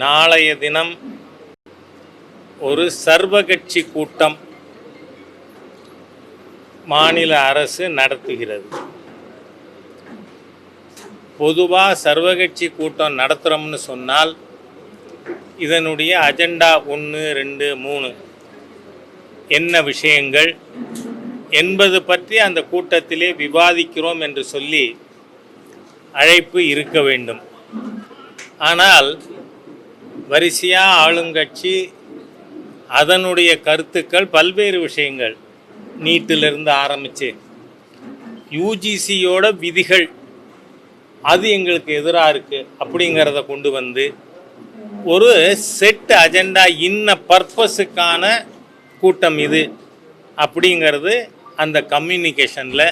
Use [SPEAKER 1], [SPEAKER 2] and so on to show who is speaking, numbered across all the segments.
[SPEAKER 1] நாளைய தினம் ஒரு சர்வகட்சி கூட்டம் மாநில அரசு நடத்துகிறது. பொதுவாக சர்வகட்சி கூட்டம் நடத்துகிறோம்னு சொன்னால் இதனுடைய அஜெண்டா 1, 2, 3 என்ன விஷயங்கள் என்பது பற்றி அந்த கூட்டத்திலே விவாதிக்கிறோம் என்று சொல்லி அழைப்பு இருக்க வேண்டும். ஆனால் வரிசையாக ஆளுங்கட்சி அதனுடைய கருத்துக்கள் பல்வேறு விஷயங்கள், நீட்டிலிருந்து ஆரம்பித்து யூஜிசியோட விதிகள் அது எங்களுக்கு எதிராக இருக்குது அப்படிங்கிறத கொண்டு வந்து ஒரு செட் அஜெண்டா, இன்ன பர்பஸுக்கான கூட்டம் இது அப்படிங்கிறது அந்த கம்யூனிகேஷனில்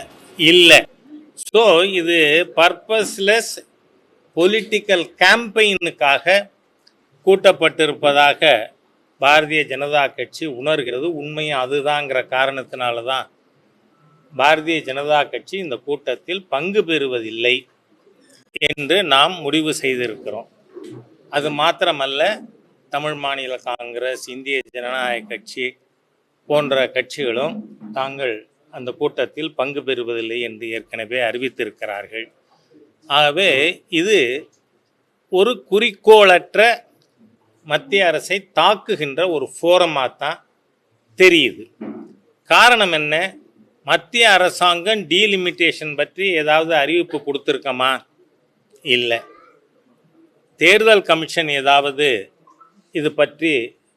[SPEAKER 1] இல்லை. ஸோ இது பர்பஸ்லெஸ் பொலிட்டிக்கல் கேம்பெயினுக்காக கூட்டப்பட்டிருப்பதாக பாரதிய ஜனதா கட்சி உணர்கிறது. உண்மையும் அதுதாங்கிற காரணத்தினால தான் பாரதிய ஜனதா கட்சி இந்த கூட்டத்தில் பங்கு பெறுவதில்லை என்று நாம் முடிவு செய்திருக்கிறோம். அது மாத்திரமல்ல, தமிழ் மாநில காங்கிரஸ், இந்திய ஜனநாயக கட்சி போன்ற கட்சிகளும் தாங்கள் அந்த கூட்டத்தில் பங்கு பெறுவதில்லை என்று ஏற்கனவே அறிவித்திருக்கிறார்கள். ஆகவே இது ஒரு குறிக்கோளற்ற மத்திய அரசை தாக்குகின்ற ஒரு ஃபோரமாக தான் தெரியுது. காரணம் என்ன? மத்திய அரசாங்கம் டீலிமிட்டேஷன் பற்றி ஏதாவது அறிவிப்பு கொடுத்துருக்கமா? இல்லை. தேர்தல் கமிஷன் ஏதாவது இது பற்றி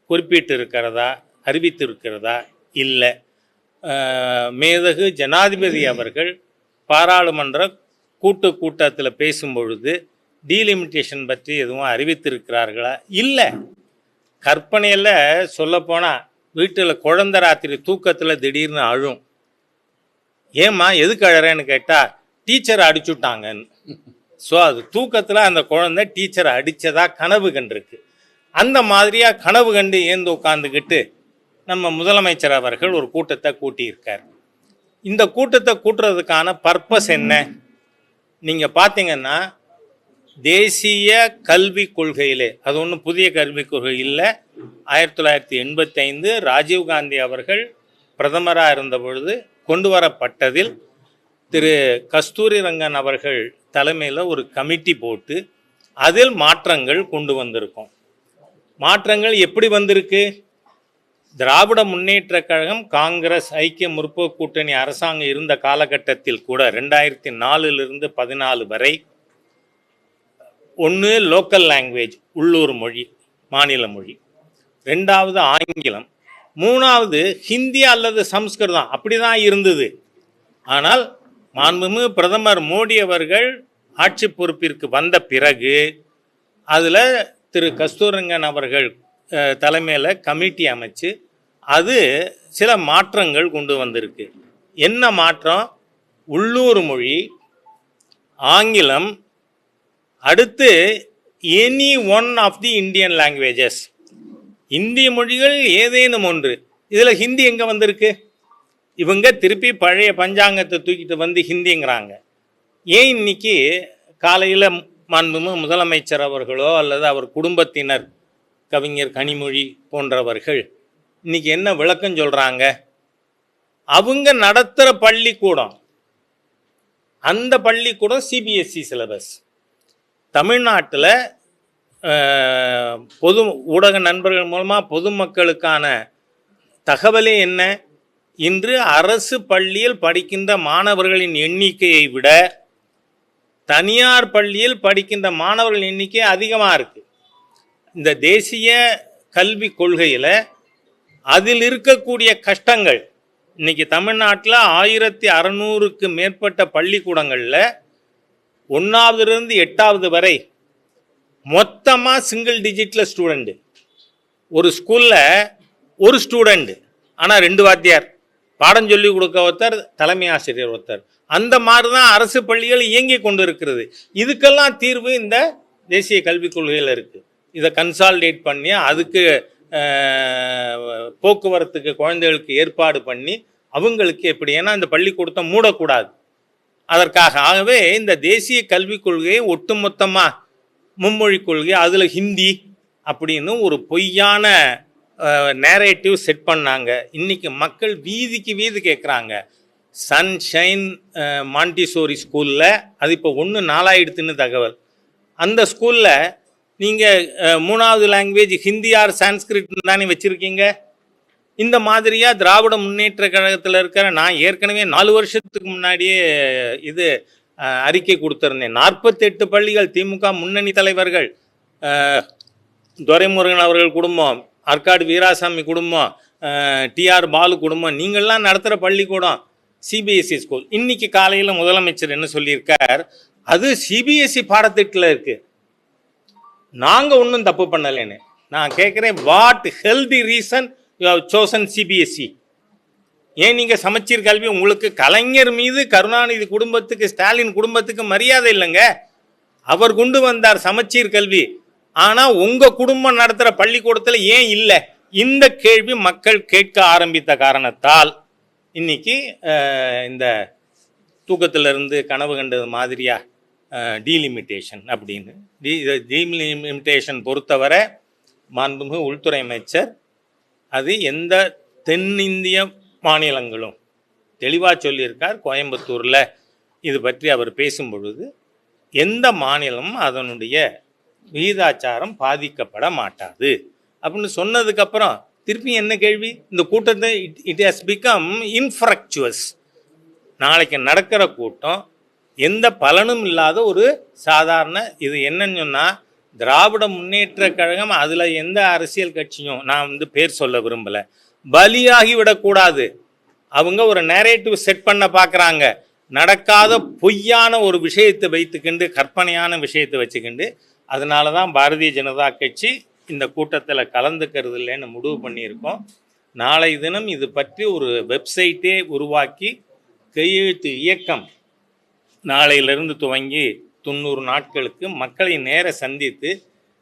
[SPEAKER 1] குறிப்பிட்டு இருக்கிறதா, அறிவித்திருக்கிறதா? இல்லை. மேதகு ஜனாதிபதி அவர்கள் பாராளுமன்ற கூட்டத்தில் பேசும்பொழுது டீலிமிட்டேஷன் பற்றி எதுவும் அறிவித்திருக்கிறார்களா? இல்லை. கற்பனையில் சொல்லப்போனால் வீட்டில் குழந்தை ராத்திரி தூக்கத்தில் திடீர்னு அழும். ஏம்மா எதுக்கு அழறேன்னு கேட்டால் டீச்சரை அடிச்சுட்டாங்கன்னு. ஸோ அது தூக்கத்தில் அந்த குழந்தை டீச்சரை அடித்ததா கனவு கண்டிருக்கு. அந்த மாதிரியாக கனவு கண்டு ஏந்து உட்காந்துக்கிட்டு நம்ம முதலமைச்சர் அவர்கள் ஒரு கூட்டத்தை கூட்டியிருக்கார். இந்த கூட்டத்தை கூட்டுறதுக்கான பர்பஸ் என்ன? நீங்கள் பார்த்தீங்கன்னா தேசிய கல்விக் கொள்கையிலே, அது ஒன்றும் புதிய கல்விக் கொள்கை இல்லை, 1985 ராஜீவ்காந்தி அவர்கள் பிரதமராக இருந்த பொழுது கொண்டு வரப்பட்டதில் திரு கஸ்தூரி ரங்கன் அவர்கள் தலைமையில் ஒரு கமிட்டி போட்டு அதில் மாற்றங்கள் கொண்டு வந்திருக்கோம். மாற்றங்கள் எப்படி வந்திருக்கு? திராவிட முன்னேற்ற கழகம், காங்கிரஸ், ஐக்கிய முற்போக்கு கூட்டணி அரசாங்கம் இருந்த காலகட்டத்தில் கூட 2004 14 வரை ஒன்று லோக்கல் லாங்குவேஜ், உள்ளூர் மொழி, மாநில மொழி, 2வது ஆங்கிலம், 3வது ஹிந்தி அல்லது சம்ஸ்கிருதம், அப்படி தான் இருந்தது. ஆனால் மாண்புமிகு பிரதமர் மோடி அவர்கள் ஆட்சி பொறுப்பிற்கு வந்த பிறகு அதில் திரு கஸ்தூரங்கன் அவர்கள் தலைமையில் கமிட்டி அமைச்சு அது சில மாற்றங்கள் கொண்டு வந்திருக்கு. என்ன மாற்றம்? உள்ளூர் மொழி, ஆங்கிலம், அடுத்து any one of the Indian languages, இந்திய மொழிகள் ஏதேனும் ஒன்று. இதில் ஹிந்தி எங்கே வந்திருக்கு? இவங்க திருப்பி பழைய பஞ்சாங்கத்தை தூக்கிட்டு வந்து ஹிந்திங்கிறாங்க. ஏன் இன்னைக்கு காலையில் மாண்புமிகு முதலமைச்சர் அவர்களோ அல்லது அவர் குடும்பத்தினர், கவிஞர் கனிமொழி போன்றவர்கள் இன்னைக்கு என்ன விளக்கம் சொல்கிறாங்க? அவங்க நடத்துகிற பள்ளிக்கூடம், அந்த பள்ளிக்கூடம் சிபிஎஸ்சி சிலபஸ். தமிழ்நாட்டில் பொது ஊடக நண்பர்கள் மூலமாக பொதுமக்களுக்கான தகவலே என்ன? இன்று அரசு பள்ளியில் படிக்கின்ற மாணவர்களின் எண்ணிக்கையை விட தனியார் பள்ளியில் படிக்கின்ற மாணவர்கள் எண்ணிக்கை அதிகமாக இருக்குது. இந்த தேசிய கல்வி கொள்கையில் அதில் இருக்கக்கூடிய கஷ்டங்கள், இன்றைக்கி தமிழ்நாட்டில் 1600க்கு மேற்பட்ட பள்ளிக்கூடங்களில் 1வதுலேருந்து 8வது வரை மொத்தமாக சிங்கிள் டிஜிட்டில் ஸ்டூடெண்ட்டு. ஒரு ஸ்கூலில் ஒரு ஸ்டூடெண்ட், ஆனால் 2 வாத்தியார், பாடம் சொல்லி கொடுக்க ஒருத்தர், தலைமை ஆசிரியர் ஒருத்தர். அந்த மாதிரி தான் அரசு பள்ளிகள் இயங்கி கொண்டு இருக்கிறது. இதுக்கெல்லாம் தீர்வு இந்த தேசிய கல்விக் கொள்கையில் இருக்குது. இதை கன்சாலிடேட் பண்ணி அதுக்கு போக்குவரத்துக்கு குழந்தைகளுக்கு ஏற்பாடு பண்ணி அவங்களுக்கு எப்படி, ஏன்னா இந்த பள்ளிக்கூடத்தை மூடக்கூடாது அதற்காக. ஆகவே இந்த தேசிய கல்விக் கொள்கையை ஒட்டுமொத்தமாக மும்மொழி கொள்கை, அதில் ஹிந்தி, அப்படின்னு ஒரு பொய்யான நேரேட்டிவ் செட் பண்ணாங்க. இன்னைக்கு மக்கள் வீதிக்கு வீதி கேட்குறாங்க. சன்ஷைன் மாண்டிசோரி ஸ்கூலில் அது இப்போ 1 ஆயிடுத்துன்னு தகவல். அந்த ஸ்கூலில் நீங்கள் 3வது லாங்குவேஜ் ஹிந்தி ஆர் சான்ஸ்கிரிட் தானே வச்சுருக்கீங்க. இந்த மாதிரியாக திராவிட முன்னேற்ற கழகத்தில் இருக்கிற நான் ஏற்கனவே 4 வருஷத்துக்கு முன்னாடியே இது அறிக்கை கொடுத்துருந்தேன். 48 பள்ளிகள் திமுக முன்னணி தலைவர்கள், துரைமுருகன் அவர்கள் குடும்பம், ஆற்காடு வீராசாமி குடும்பம், டிஆர் பாலு குடும்பம், நீங்கள்லாம் நடத்துகிற பள்ளிக்கூடம் சிபிஎஸ்சி ஸ்கூல். இன்னைக்கு காலையில் முதலமைச்சர் என்ன சொல்லியிருக்கார், அது சிபிஎஸ்சி பாடத்திட்டத்தில் இருக்குது, நாங்கள் ஒன்றும் தப்பு பண்ணலைன்னு. நான் கேட்குறேன், what healthy reason you have chosen CBSE? ஏன் நீங்கள் சமச்சீர் கல்வி, உங்களுக்கு கலைஞர் மீது கருணாநிதி குடும்பத்துக்கு, ஸ்டாலின் குடும்பத்துக்கு மரியாதை இல்லைங்க. அவர் கொண்டு வந்தார் சமச்சீர் கல்வி. ஆனால் உங்கள் குடும்பம் நடத்துகிற பள்ளிக்கூடத்தில் ஏன் இல்லை? இந்த கேள்வி மக்கள் கேட்க ஆரம்பித்த காரணத்தால் இன்னைக்கு இந்த தூக்கத்திலிருந்து கனவு கண்டது மாதிரியா டீலிமிட்டேஷன் அப்படின்னு. டீலிமிட்டேஷன் பொறுத்தவரை மாண்புமிகு உள்துறை அமைச்சர் அது எந்த தென்னிந்திய மாநிலங்களும் தெளிவாக சொல்லியிருக்கார். கோயம்புத்தூரில் இது பற்றி அவர் பேசும் பொழுது எந்த மாநிலமும் அதனுடைய விகிதாச்சாரம் பாதிக்கப்பட மாட்டாது அப்படின்னு சொன்னதுக்கப்புறம் திருப்பி என்ன கேள்வி? இந்த கூட்டத்தை இட் ஹஸ் பிகம் இன்ஃப்ரக்சுவஸ். நாளைக்கு நடக்கிற கூட்டம் எந்த பலனும் இல்லாத ஒரு சாதாரண இது. என்னன்னு சொன்னால், திராவிட முன்னேற்ற கழகம் அதில் எந்த அரசியல் கட்சியும் நான் பேர் சொல்ல விரும்பலை, பலியாகி விடக்கூடாது. அவங்க ஒரு நேரேட்டிவ் செட் பண்ண பார்க்குறாங்க. நடக்காத பொய்யான ஒரு விஷயத்தை வைத்துக்கிண்டு, கற்பனையான விஷயத்தை வச்சுக்கிண்டு, அதனால தான் பாரதிய ஜனதா கட்சி இந்த கூட்டத்தில் கலந்துக்கிறது இல்லைன்னு முடிவு பண்ணியிருக்கோம். நாளை தினம் இது பற்றி ஒரு வெப்சைட்டே உருவாக்கி கையெழுத்து இயக்கம் நாளையிலிருந்து துவங்கி 90 நாட்களுக்கு மக்களை நேர சந்தித்து,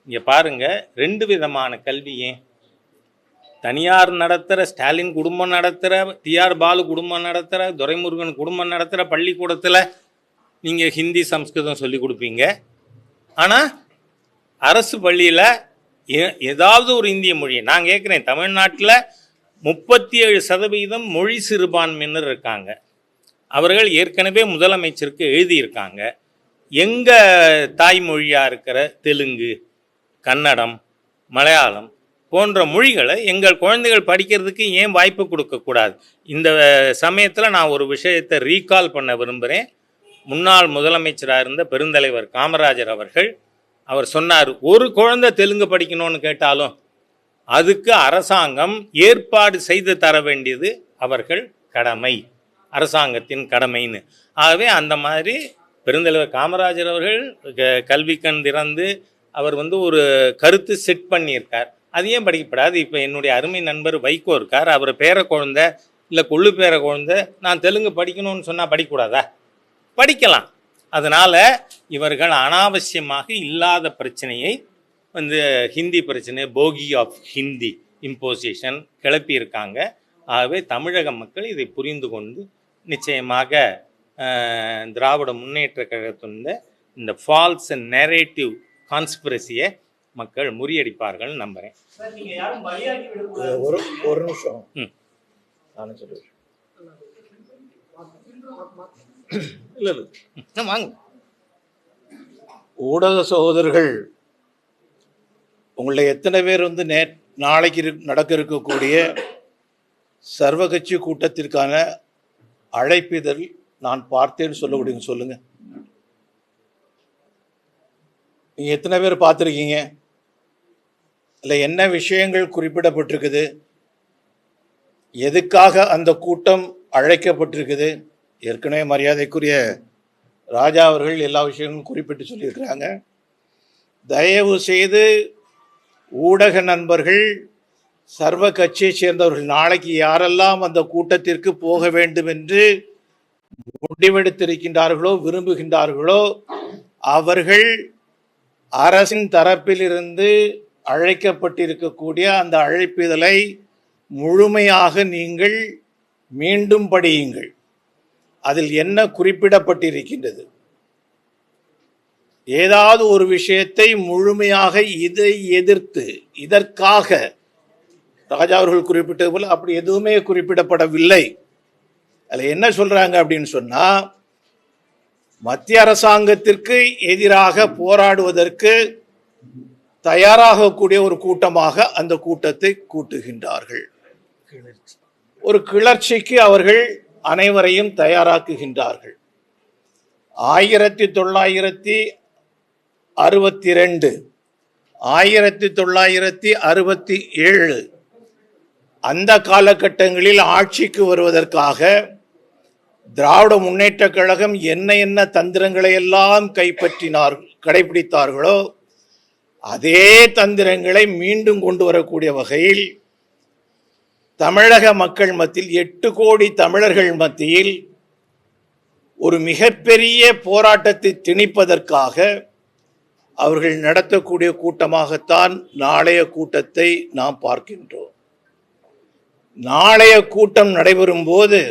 [SPEAKER 1] இங்கே பாருங்கள், 2 விதமான கல்வி. ஏன் தனியார் நடத்துகிற, ஸ்டாலின் குடும்பம் நடத்துகிற, டிஆர் பாலு குடும்பம் நடத்துகிற, துரைமுருகன் குடும்பம் நடத்துகிற பள்ளிக்கூடத்தில் நீங்கள் ஹிந்தி சம்ஸ்கிருதம் சொல்லி கொடுப்பீங்க, ஆனால் அரசு பள்ளியில் ஏதாவது ஒரு இந்திய மொழி. நான் கேட்குறேன், தமிழ்நாட்டில் 37% மொழி சிறுபான்மையினர் இருக்காங்க. அவர்கள் ஏற்கனவே முதலமைச்சருக்கு எழுதியிருக்காங்க, எங்கள் தாய்மொழியாக இருக்கிற தெலுங்கு, கன்னடம், மலையாளம் போன்ற மொழிகளை எங்கள் குழந்தைகள் படிக்கிறதுக்கு ஏன் வாய்ப்பு கொடுக்கக்கூடாது? இந்த சமயத்தில் நான் ஒரு விஷயத்தை ரீகால் பண்ண விரும்புகிறேன். முன்னாள் முதலமைச்சராக இருந்த பெருந்தலைவர் காமராஜர் அவர்கள் அவர் சொன்னார், ஒரு குழந்தை தெலுங்கு படிக்கணும்னு கேட்டாலும் அதுக்கு அரசாங்கம் ஏற்பாடு செய்து தர வேண்டியது அவர்கள் கடமை, அரசாங்கத்தின் கடமைன்னு. ஆகவே அந்த மாதிரி பெருந்தலைவர் காமராஜர் அவர்கள் கல்வி கண் திறந்து அவர் ஒரு கருத்து செட் பண்ணியிருக்கார். அது ஏன் படிக்கப்படாது? இப்போ என்னுடைய அருமை நண்பர் வைகோ இருக்கார், அவர் பேர குழந்தை இல்லை கொள்ளு பேர குழந்தை நான் தெலுங்கு படிக்கணும்னு சொன்னால் படிக்கக்கூடாதா? படிக்கலாம். அதனால் இவர்கள் அனாவசியமாக இல்லாத பிரச்சனையை ஹிந்தி பிரச்சனை, போகி ஆஃப் ஹிந்தி இம்போசிஷன் கிளப்பியிருக்காங்க. ஆகவே தமிழக மக்கள் இதை புரிந்து கொண்டு நிச்சயமாக திராவிட முன்னேற்ற கழகத்தின் இந்த ஃபால்ஸ் நேரேட்டிவ் கான்ஸ்பிரசியை மக்கள் முறியடிப்பார்கள் நம்புகிறேன்.
[SPEAKER 2] ஒரு நிமிஷம் நானே சொல்லுவேன். இல்லை
[SPEAKER 1] வாங்க.
[SPEAKER 2] ஊடக சகோதரர்கள், உங்களை எத்தனை பேர் நாளைக்கு நடக்க இருக்கக்கூடிய சர்வ கட்சி கூட்டத்திற்கான அழைப்பிதழ் நான் பார்த்தேன்னு சொல்ல முடியுங்க? சொல்லுங்க. நீங்க எத்தனை பேர் பார்த்துருக்கீங்க? இல்லை என்ன விஷயங்கள் குறிப்பிடப்பட்டிருக்குது? எதுக்காக அந்த கூட்டம் அழைக்கப்பட்டிருக்குது? ஏற்கனவே மரியாதைக்குரிய ராஜா அவர்கள் எல்லா விஷயங்களும் குறிப்பிட்டு சொல்லியிருக்கிறாங்க. தயவு செய்து ஊடக நண்பர்கள், சர்வ கட்சியை சேர்ந்தவர்கள், நாளைக்கு யாரெல்லாம் அந்த கூட்டத்திற்கு போக வேண்டும் என்று முடிவெடுத்திருக்கின்றார்களோ, விரும்புகின்றார்களோ, அவர்கள் அரசின் தரப்பிலிருந்து அழைக்கப்பட்டிருக்கக்கூடிய அந்த அழைப்பிதழை முழுமையாக நீங்கள் மீண்டும் படியுங்கள். அதில் என்ன குறிப்பிடப்பட்டிருக்கின்றது, ஏதாவது ஒரு விஷயத்தை முழுமையாக இதை எதிர்த்து இதற்காக ராஜா அவர்கள் குறிப்பிட்டது போல அப்படி எதுவுமே குறிப்பிடப்படவில்லை. அதில் என்ன சொல்றாங்க அப்படின்னு சொன்னா, மத்திய அரசாங்கத்திற்கு எதிராக போராடுவதற்கு தயாராகக்கூடிய ஒரு கூட்டமாக அந்த கூட்டத்தை கூட்டுகின்றார்கள். ஒரு கிளர்ச்சிக்கு அவர்கள் அனைவரையும் தயாராக்குகின்றார்கள். 1962, 1967 அந்த காலகட்டங்களில் ஆட்சிக்கு வருவதற்காக திராவிட முன்னேற்ற கழகம் என்ன தந்திரங்களை எல்லாம் கடைபிடித்தார்களோ அதே தந்திரங்களை மீண்டும் கொண்டு வரக்கூடிய வகையில் தமிழக மக்கள் மத்தியில் 8 கோடி தமிழர்கள் மத்தியில் ஒரு மிகப்பெரிய போராட்டத்தை திணிப்பதற்காக அவர்கள் நடத்தக்கூடிய கூட்டமாகத்தான் நாளைய கூட்டத்தை நாம் பார்க்கின்றோம். நாளைய கூட்டம் நடைபெறும் போது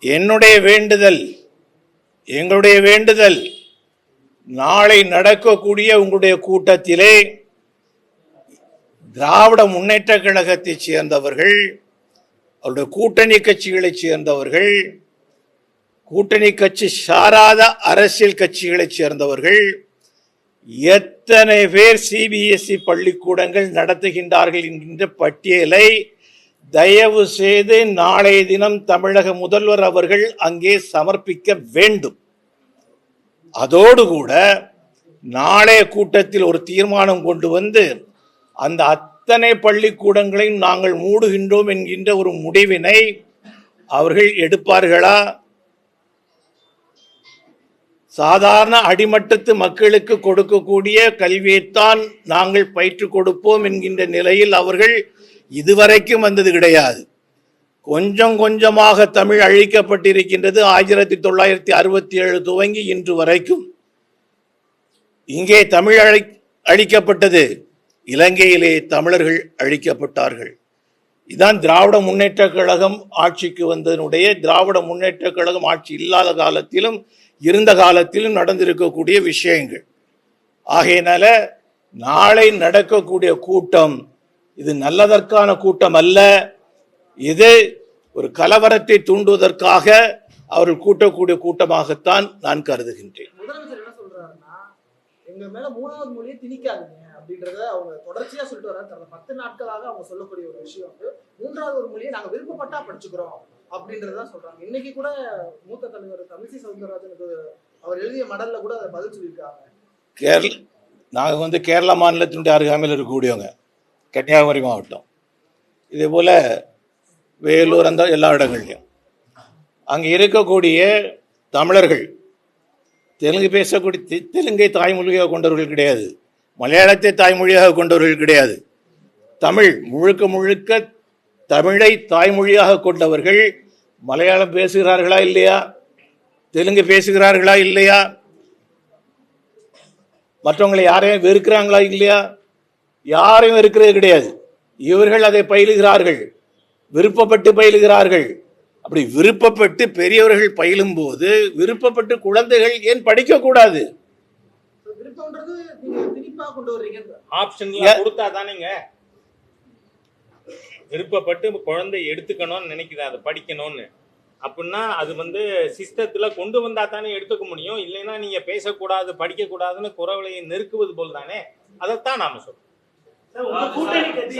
[SPEAKER 2] எங்களுடைய வேண்டுதல் நாளை நடக்கக்கூடிய உங்களுடைய கூட்டத்திலே திராவிட முன்னேற்ற கழகத்தைச் சேர்ந்தவர்கள், அவருடைய கூட்டணி கட்சிகளைச் சேர்ந்தவர்கள், கூட்டணி கட்சி சாராத அரசியல் கட்சிகளைச் சேர்ந்தவர்கள் எத்தனை பேர் சிபிஎஸ்இ பள்ளிக்கூடங்கள் நடத்துகின்றார்கள் என்கின்ற பட்டியலை தயவு செய்து நாளைய தினம் தமிழக முதல்வர் அவர்கள் அங்கே சமர்ப்பிக்க வேண்டும். அதோடு கூட நாளைய கூட்டத்தில் ஒரு தீர்மானம் கொண்டு வந்து அந்த அத்தனை பள்ளிக்கூடங்களையும் நாங்கள் மூடுகின்றோம் என்கின்ற ஒரு முடிவினை அவர்கள் எடுப்பார்களா? சாதாரண அடிமட்டத்து மக்களுக்கு கொடுக்கக்கூடிய கல்வியைத்தான் நாங்கள் பயிற்றுக் கொடுப்போம் என்கின்ற நிலையில் அவர்கள் இதுவரைக்கும் வந்தது கிடையாது. கொஞ்சம் கொஞ்சமாக தமிழ் அழிக்கப்பட்டிருக்கின்றது. 1967 துவங்கி இன்று வரைக்கும். இங்கே தமிழ் அழிக்கப்பட்டது, இலங்கையிலே தமிழர்கள் அழிக்கப்பட்டார்கள். இதுதான் திராவிட முன்னேற்ற கழகம் ஆட்சிக்கு வந்ததனுடைய, திராவிட முன்னேற்ற கழகம் ஆட்சி இல்லாத காலத்திலும் இருந்த காலத்திலும் நடந்திருக்கக்கூடிய விஷயங்கள். ஆகையினால நாளை நடக்கக்கூடிய கூட்டம் இது நல்லதற்கான கூட்டம் அல்ல. இது ஒரு கலவரத்தை தூண்டுவதற்காக அவர்கள் கூட்டக்கூடிய கூட்டமாகத்தான் நான் கருதுகின்றேன்.
[SPEAKER 3] முதலமைச்சர் என்ன சொல்றாருன்னா, எங்க மேல 3வது மொழியை திணிக்காதீங்க அப்படின்றத அவங்க தொடர்ச்சியா சொல்லிட்டு வராங்க. கடந்த 10 நாட்களாக அவங்க சொல்லக்கூடிய ஒரு விஷயம் வந்து 3வது ஒரு மொழியை நாங்க விருப்பப்பட்டா படிச்சுக்கிறோம் அப்படின்றதான் சொல்றாங்க. இன்னைக்கு கூட மூத்த தலைவர் தமிழிசை சவுந்தரராஜனுக்கு அவர் எழுதிய மடல்ல கூட அதை பதில் சொல்லியிருக்காங்க.
[SPEAKER 2] நாங்கள் கேரள மாநிலத்தினுடைய அருகாமையில் இருக்கக்கூடியவங்க, கன்னியாகுமரி மாவட்டம், இதே போல வேலூர், அந்த எல்லா இடங்கள்லையும் அங்கே இருக்கக்கூடிய தமிழர்கள் தெலுங்கு பேசக்கூடிய, தெலுங்கை தாய்மொழியாக கொண்டவர்கள் கிடையாது, மலையாளத்தை தாய்மொழியாக கொண்டவர்கள் கிடையாது. தமிழ் முழுக்க தமிழை தாய்மொழியாக கொண்டவர்கள் மலையாளம் பேசுகிறார்களா இல்லையா? தெலுங்கு பேசுகிறார்களா இல்லையா? மற்றவங்களை யாரையும் வெறுக்கிறாங்களா இல்லையா? யாரையும் வெறுக்கிறது கிடையாது. இவர்கள் அதை பயிலுகிறார்கள், விருப்பப்பட்டு பயிலுகிறார்கள். அப்படி விருப்பப்பட்டு பெரியவர்கள் பயிலும் போது விருப்பப்பட்டு குழந்தைகள் ஏன் படிக்க கூடாது?
[SPEAKER 1] ஆப்ஷன் கொடுத்தா தானேங்க. விருப்பப்பட்டு குழந்தை எடுத்துக்கணும்னு நினைக்குது, அதை படிக்கணும்னு, அப்படின்னா அது சிஸ்டத்துல கொண்டு வந்தா தானே எடுத்துக்க முடியும். இல்லைன்னா நீங்க பேசக்கூடாது, படிக்க கூடாதுன்னு குறவலையை நெருக்குவது போல் தானே. அதைத்தான் நாம சொல்றோம்.
[SPEAKER 4] கூட்டணி கட்சி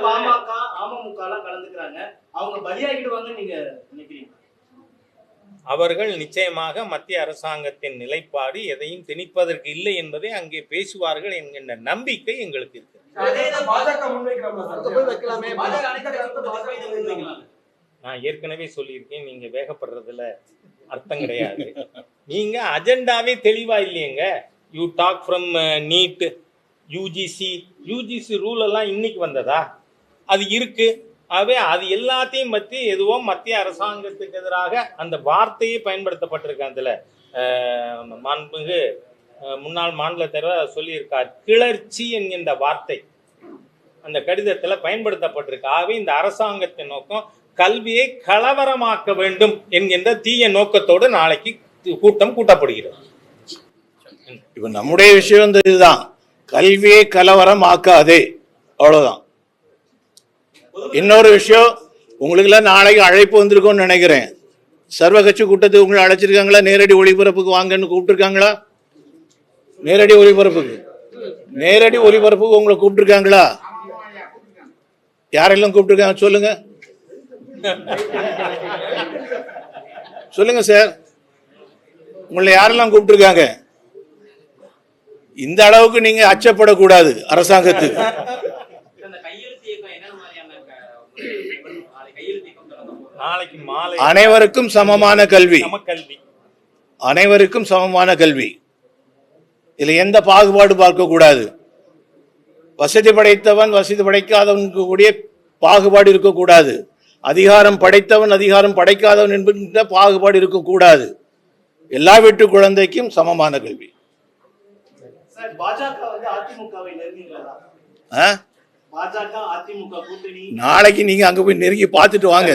[SPEAKER 4] பாமக, அமமுக எல்லாம் கலந்துக்கிறாங்க, அவங்க பலியாகிடுவாங்கன்னு நீங்க நினைக்கிறீங்க?
[SPEAKER 1] அவர்கள் நிச்சயமாக மத்திய அரசாங்கத்தின் நிலைப்பாடு எதையும் திணிப்பதற்கு இல்லை என்பதை அங்கே பேசுவார்கள் என்கின்ற நம்பிக்கை எங்களுக்கு இருக்கு. நான் ஏற்கனவே சொல்லியிருக்கேன், நீங்க வேகப்படுறதுல அர்த்தம் கிடையாது. நீங்க அஜெண்டாவே தெளிவா இல்லையங்க. You talk from NEET, UGC rule எல்லாம் இன்னைக்கு வந்ததா? அது இருக்கு. ஆகவே அது எல்லாத்தையும் பற்றி எதுவும் மத்திய அரசாங்கத்துக்கு எதிராக அந்த வார்த்தையே பயன்படுத்தப்பட்டிருக்கு. அதில் மாண்புமிகு முன்னாள் மாநில தலைவர் சொல்லியிருக்கார், கிளர்ச்சி என்கின்ற வார்த்தை அந்த கடிதத்தில் பயன்படுத்தப்பட்டிருக்கு. ஆகவே இந்த அரசாங்கத்தின் நோக்கம் கல்வியை கலவரமாக்க வேண்டும் என்கின்ற தீய நோக்கத்தோடு நாளைக்கு கூட்டம் கூட்டப்படுகிறது.
[SPEAKER 2] இப்போ நம்முடைய விஷயம் இந்த இதுதான், கல்வியை கலவரம் ஆக்காதே, அவ்வளவுதான். இன்னொரு விஷயம், உங்களுக்கெல்லாம் நாளைக்கு அழைப்பு வந்திருக்கும்னு நினைக்கிறேன். சர்வ கட்சி கூட்டத்துக்கு உங்களை அழைச்சிருக்காங்களா? நேரடி ஒளிபரப்புக்கு வாங்கன்னு கூப்பிட்டுருக்காங்களா? நேரடி ஒளிபரப்புக்கு உங்களை கூப்பிட்டுருக்காங்களா? யாரெல்லாம் கூப்பிட்டுருக்காங்க சொல்லுங்க, சொல்லுங்க சார், உங்களை யாரெல்லாம் கூப்பிட்டுருக்காங்க? இந்த அளவுக்கு நீங்க அச்சப்படக்கூடாது அரசாங்கத்துக்கு.
[SPEAKER 1] நாளைக்கு மாலை
[SPEAKER 2] அனைவருக்கும் சமமான கல்வி, அனைவருக்கும் சமமான கல்வி, இதுல எந்த பாகுபாடு பார்க்க கூடாது. வசதி படைத்தவன் வசதி படைக்காதவனுக்கு கூடிய பாகுபாடு இருக்கக்கூடாது. அதிகாரம் படைத்தவன் அதிகாரம் படைக்காதவன் என்கின்ற பாகுபாடு இருக்கக்கூடாது. எல்லா வீட்டு குழந்தைக்கும் சமமான கல்வி.
[SPEAKER 4] சார், பாஜக வந்து அதிமுகவை நெருங்குகிறதா? பாஜக அதிமுக கூட்டணி
[SPEAKER 2] நாளைக்கு நீங்க அங்க போய் நெருங்கி பார்த்துட்டு வாங்க.